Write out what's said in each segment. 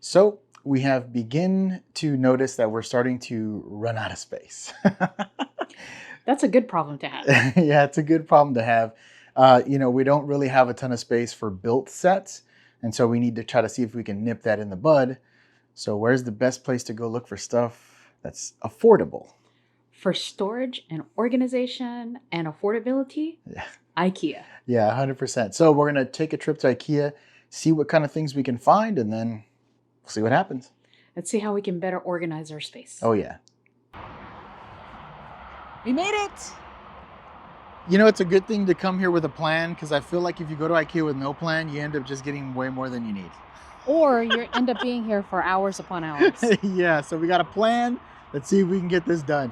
So we have begin to notice that we're starting to run out of space. That's a good problem to have. Yeah, it's a good problem to have. We don't really have a ton of space for built sets. And so we need to try to see if we can nip that in the bud. So where's the best place to go look for stuff that's affordable? For storage and organization and affordability, Yeah, IKEA. yeah, 100%. So we're going to take a trip to IKEA, see what kind of things we can find, and then we'll see what happens. Let's see how we can better organize our space. Oh, yeah. We made it! You know, it's a good thing to come here with a plan because I feel like if you go to IKEA with no plan, you end up just getting way more than you need. Or you end up being here for hours upon hours. Yeah, so we got a plan. Let's see if we can get this done.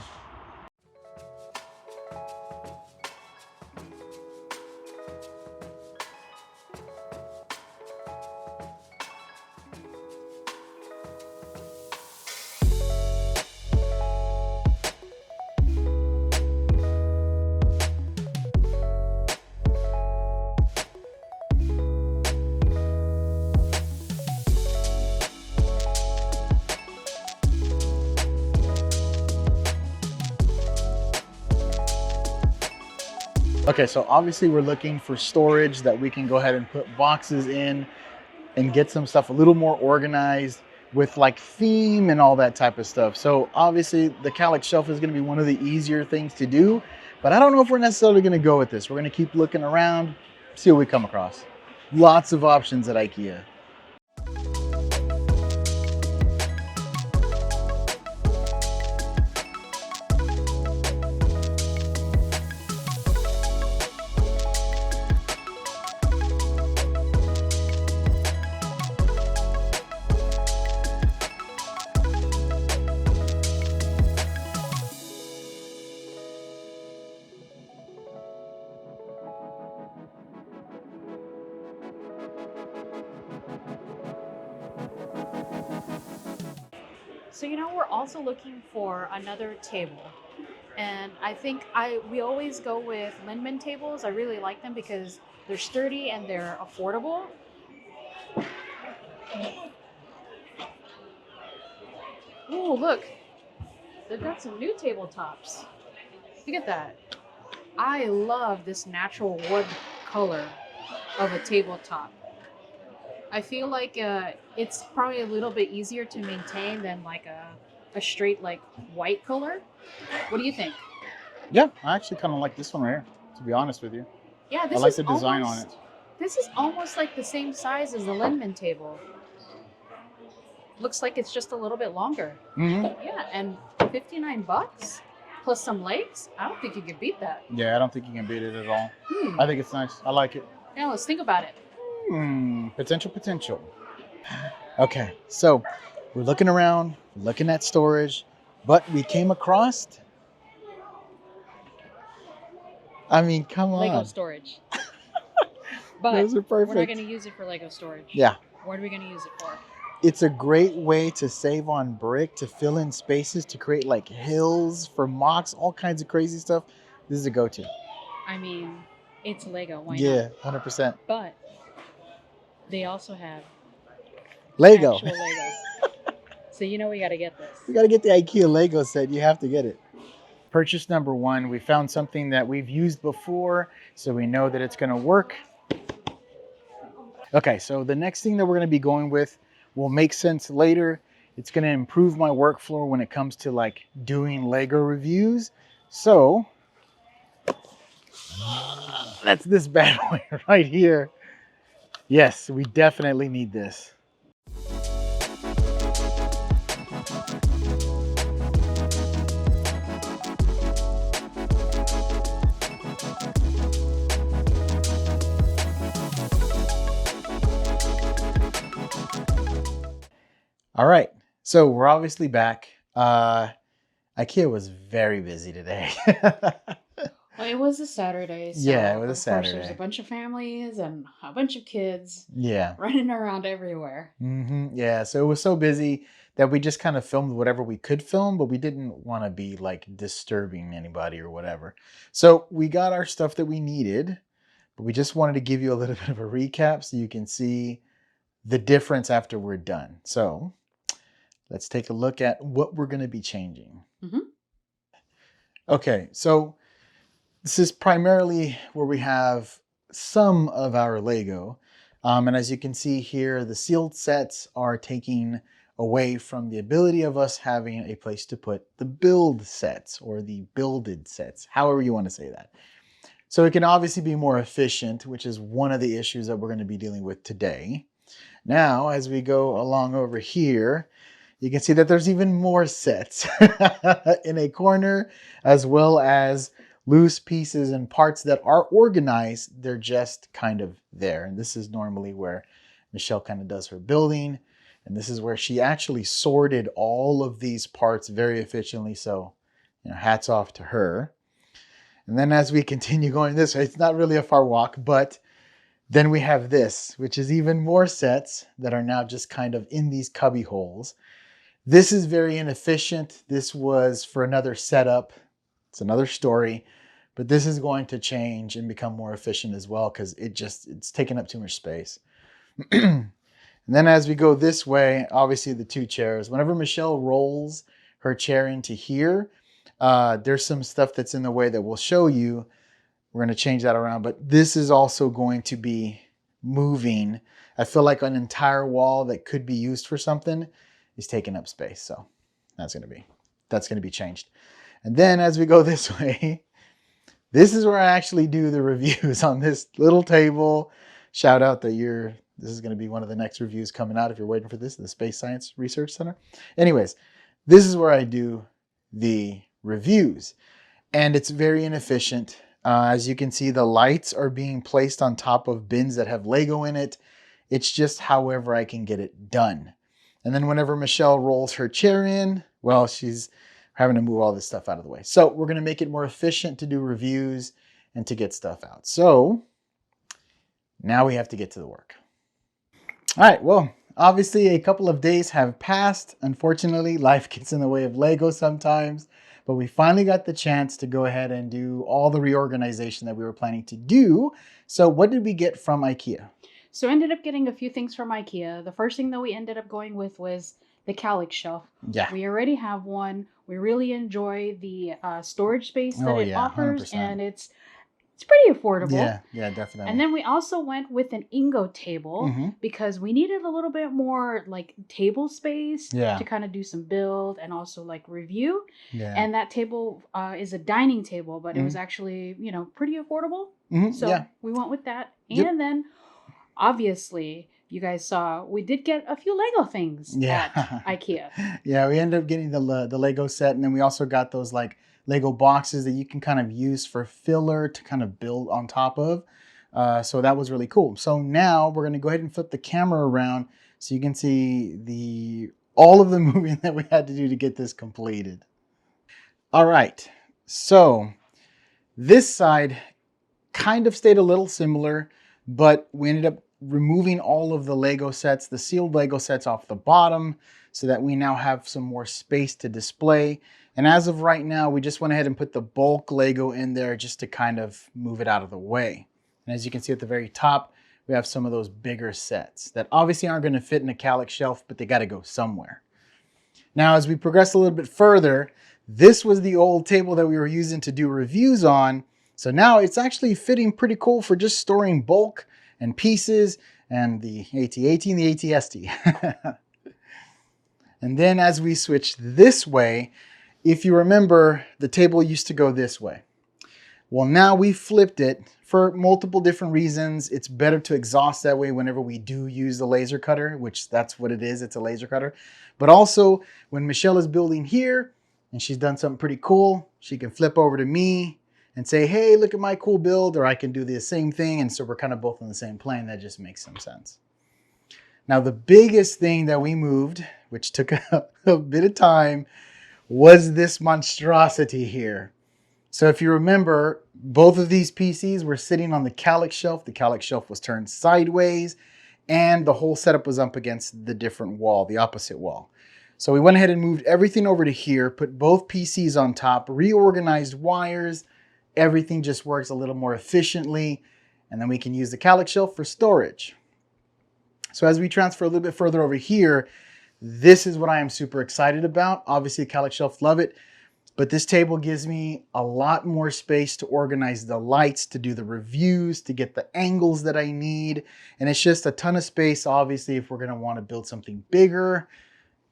Okay, so obviously we're looking for storage that we can go ahead and put boxes in and get some stuff a little more organized with like theme and all that type of stuff. So obviously the Calyx shelf is going to be one of the easier things to do, but I don't know if we're necessarily going to go with this. We're going to keep looking around, see what we come across. Lots of options at IKEA. So we're also looking for another table. And I think we always go with Lindman tables. I really like them because they're sturdy and they're affordable. Ooh, look. They've got some new tabletops. Look at that. I love this natural wood color of a tabletop. I feel like it's probably a little bit easier to maintain than like a straight like white color. What do you think? Yeah, I actually kind of like this one right here, to be honest with you. Yeah, I this like is the design on it. this is almost like the same size as the Lindman table. Looks like it's just a little bit longer. Mm-hmm. Yeah, and $59 plus some legs. I don't think you could beat that. Yeah, I don't think you can beat it at all. I think it's nice. I like it. Now let's think about it. Potential. Okay, so we're looking around, looking at storage, but we came across. I mean, come on. Lego storage. But those are perfect. We're not going to use it for Lego storage. Yeah. What are we going to use it for? It's a great way to save on brick, to fill in spaces, to create like hills for mocks, all kinds of crazy stuff. This is a go-to. I mean, it's Lego. Why not? Yeah, 100%. But they also have Lego. Actual Lego. So we got to get this. We got to get the IKEA Lego set. You have to get it. Purchase number one. We found something that we've used before, so we know that it's going to work. Okay, so the next thing that we're going to be going with will make sense later. It's going to improve my workflow when it comes to like doing Lego reviews. So that's this bad boy right here. Yes, we definitely need this. All right, so we're obviously back. IKEA was very busy today. Well, it was a Saturday. So yeah, it was a Saturday. Course, there's a bunch of families and a bunch of kids. Yeah, running around everywhere. Yeah, so it was so busy that we just kind of filmed whatever we could film, but we didn't want to be like disturbing anybody or whatever. So we got our stuff that we needed, but we just wanted to give you a little bit of a recap so you can see the difference after we're done. So let's take a look at what we're going to be changing. Mm-hmm. Okay, so this is primarily where we have some of our Lego. And as you can see here, the sealed sets are taking away from the ability of us having a place to put the build sets or the builded sets, however you want to say that. So it can obviously be more efficient, which is one of the issues that we're going to be dealing with today. Now, as we go along over here, you can see that there's even more sets in a corner, as well as loose pieces and parts that are organized. They're just kind of there. And this is normally where Michelle kind of does her building. And this is where she actually sorted all of these parts very efficiently. So, hats off to her. And then as we continue going this way, it's not really a far walk, but then we have this, which is even more sets that are now just kind of in these cubby holes. This is very inefficient. This was for another setup. It's another story, but this is going to change and become more efficient as well because it's taking up too much space. And then as we go this way, obviously the two chairs. Whenever Michelle rolls her chair into here, there's some stuff that's in the way that we'll show you. We're going to change that around, but this is also going to be moving. I feel like an entire wall that could be used for something is taking up space. So that's going to be changed. And then as we go this way, this is where I actually do the reviews on this little table. Shout out that this is going to be one of the next reviews coming out if you're waiting for this, the Space Science Research Center. Anyways, this is where I do the reviews, and it's very inefficient. As you can see, the lights are being placed on top of bins that have Lego in it. It's just however I can get it done. And then whenever Michelle rolls her chair in, well, she's having to move all this stuff out of the way. So we're going to make it more efficient to do reviews and to get stuff out. So now we have to get to the work. All right, well, obviously a couple of days have passed. Unfortunately, life gets in the way of Lego sometimes, but we finally got the chance to go ahead and do all the reorganization that we were planning to do. So what did we get from IKEA? So I ended up getting a few things from IKEA. The first thing that we ended up going with was the calyx shelf. Yeah. We already have one. We really enjoy the storage space that it offers, 100%. and it's pretty affordable. Yeah, definitely. And then we also went with an Ingo table because we needed a little bit more like table space to kind of do some build and also like review. Yeah. And that table is a dining table, but it was actually, pretty affordable. So we went with that. And then obviously, you guys saw we did get a few Lego things at IKEA. Yeah, we ended up getting the Lego set, and then we also got those like Lego boxes that you can kind of use for filler to kind of build on top of. So that was really cool. So now we're going to go ahead and flip the camera around so you can see all of the moving that we had to do to get this completed. All right, so this side kind of stayed a little similar, but we ended up removing all of the Lego sets, the sealed Lego sets off the bottom, so that we now have some more space to display. And as of right now, we just went ahead and put the bulk Lego in there just to kind of move it out of the way. And as you can see at the very top, we have some of those bigger sets that obviously aren't going to fit in a calyx shelf, but they got to go somewhere. Now, as we progress a little bit further, this was the old table that we were using to do reviews on. So now it's actually fitting pretty cool for just storing bulk and pieces and the AT-AT and the AT-ST. And then as we switch this way, if you remember, the table used to go this way. Well, now we flipped it for multiple different reasons. It's better to exhaust that way whenever we do use the laser cutter, which that's what it is. It's a laser cutter. But also when Michelle is building here and she's done something pretty cool, she can flip over to me and say, hey, look at my cool build, or I can do the same thing. And so we're kind of both on the same plane. That just makes some sense. Now, the biggest thing that we moved, which took a bit of time, was this monstrosity here. So if you remember, both of these PCs were sitting on the calyx shelf. The calyx shelf was turned sideways, and the whole setup was up against the different wall, the opposite wall. So we went ahead and moved everything over to here, put both PCs on top, reorganized wires. Everything just works a little more efficiently, and then we can use the calyx shelf for storage. So as we transfer a little bit further over here, this is what I am super excited about. Obviously, Kallax shelf, love it. But this table gives me a lot more space to organize the lights, to do the reviews, to get the angles that I need. And it's just a ton of space, obviously, if we're gonna wanna build something bigger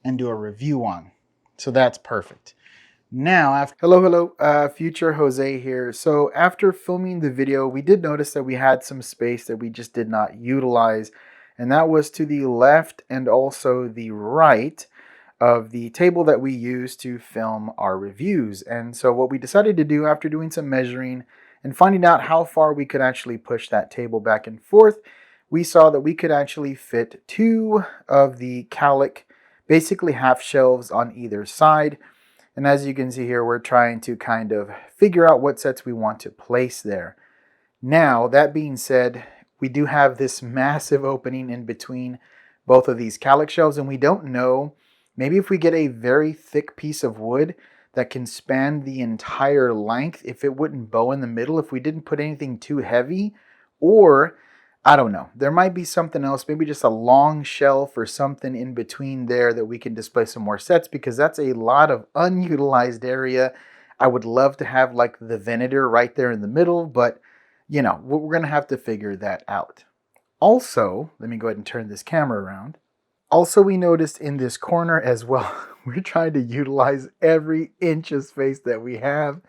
and do a review on. So that's perfect. Now, hello, future Jose here. So after filming the video, we did notice that we had some space that we just did not utilize. And that was to the left and also the right of the table that we use to film our reviews. And so what we decided to do after doing some measuring and finding out how far we could actually push that table back and forth, we saw that we could actually fit 2 of the Kallax, basically half shelves on either side. And as you can see here, we're trying to kind of figure out what sets we want to place there. Now, that being said, we do have this massive opening in between both of these Kallax shelves, and we don't know, maybe if we get a very thick piece of wood that can span the entire length, if it wouldn't bow in the middle, if we didn't put anything too heavy, or I don't know, there might be something else, maybe just a long shelf or something in between there that we can display some more sets, because that's a lot of unutilized area. I would love to have like the Venator right there in the middle, but you know, we're going to have to figure that out. Also, let me go ahead and turn this camera around. Also, we noticed in this corner as well, we're trying to utilize every inch of space that we have.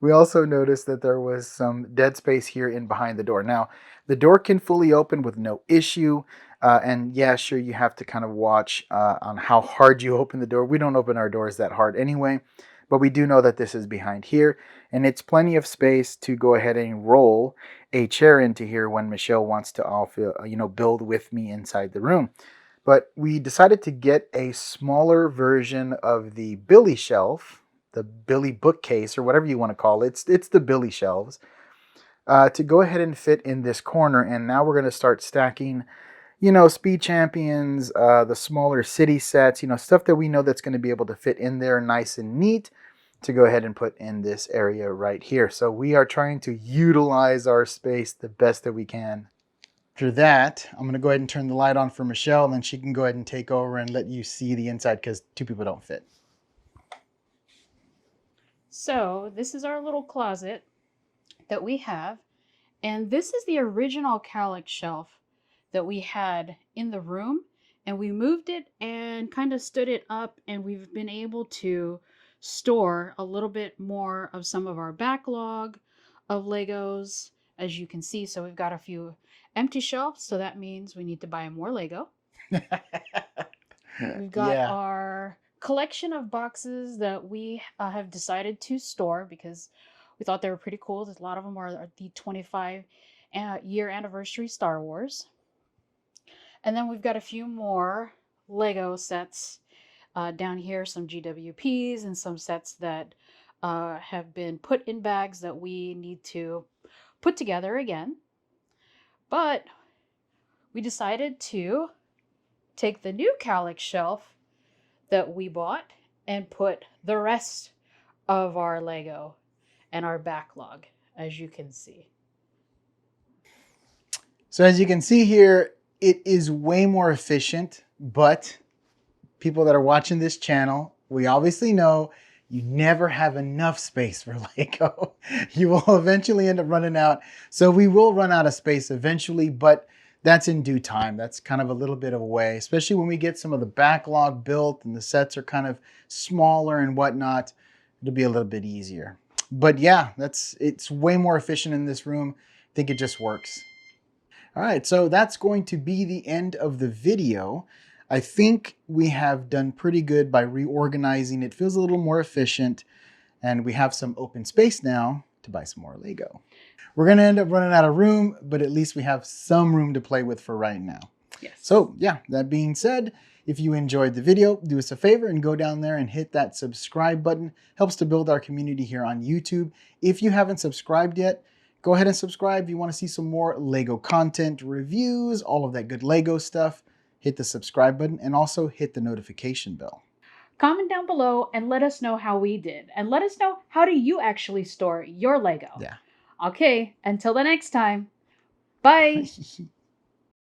We also noticed that there was some dead space here in behind the door. Now, the door can fully open with no issue. And yeah, sure, you have to kind of watch on how hard you open the door. We don't open our doors that hard anyway, but we do know that this is behind here. And it's plenty of space to go ahead and roll a chair into here when Michelle wants to build with me inside the room. But we decided to get a smaller version of the Billy shelf, the Billy bookcase, or whatever you want to call it. It's the Billy shelves, to go ahead and fit in this corner. And now we're going to start stacking, Speed Champions, the smaller city sets, stuff that we know that's going to be able to fit in there nice and neat, to go ahead and put in this area right here. So we are trying to utilize our space the best that we can. After that, I'm going to go ahead and turn the light on for Michelle, and then she can go ahead and take over and let you see the inside, because 2 people don't fit. So this is our little closet that we have. And this is the original Kallax shelf that we had in the room. And we moved it and kind of stood it up, and we've been able to store a little bit more of some of our backlog of Legos, as you can see. So we've got a few empty shelves, so that means we need to buy more Lego. We've got our collection of boxes that we have decided to store because we thought they were pretty cool. A lot of them are the 25-year anniversary Star Wars. And then we've got a few more Lego sets down here, some GWPs and some sets that have been put in bags that we need to put together again. But we decided to take the new Kallax shelf that we bought and put the rest of our Lego and our backlog, as you can see. So as you can see here, it is way more efficient, but people that are watching this channel, we obviously know you never have enough space for Lego. You will eventually end up running out. So we will run out of space eventually, but that's in due time. That's kind of a little bit of a way, especially when we get some of the backlog built and the sets are kind of smaller and whatnot. It'll be a little bit easier. But yeah, it's way more efficient in this room. I think it just works. All right, so that's going to be the end of the video. I think we have done pretty good by reorganizing. It feels a little more efficient, and we have some open space now to buy some more Lego. We're gonna end up running out of room, but at least we have some room to play with for right now. Yes. So yeah, that being said, if you enjoyed the video, do us a favor and go down there and hit that subscribe button. Helps to build our community here on YouTube. If you haven't subscribed yet, go ahead and subscribe if you want to see some more Lego content, reviews, all of that good Lego stuff. Hit the subscribe button and also hit the notification bell. Comment down below and let us know how we did. And let us know, how do you actually store your Lego? Yeah. Okay, until the next time. Bye.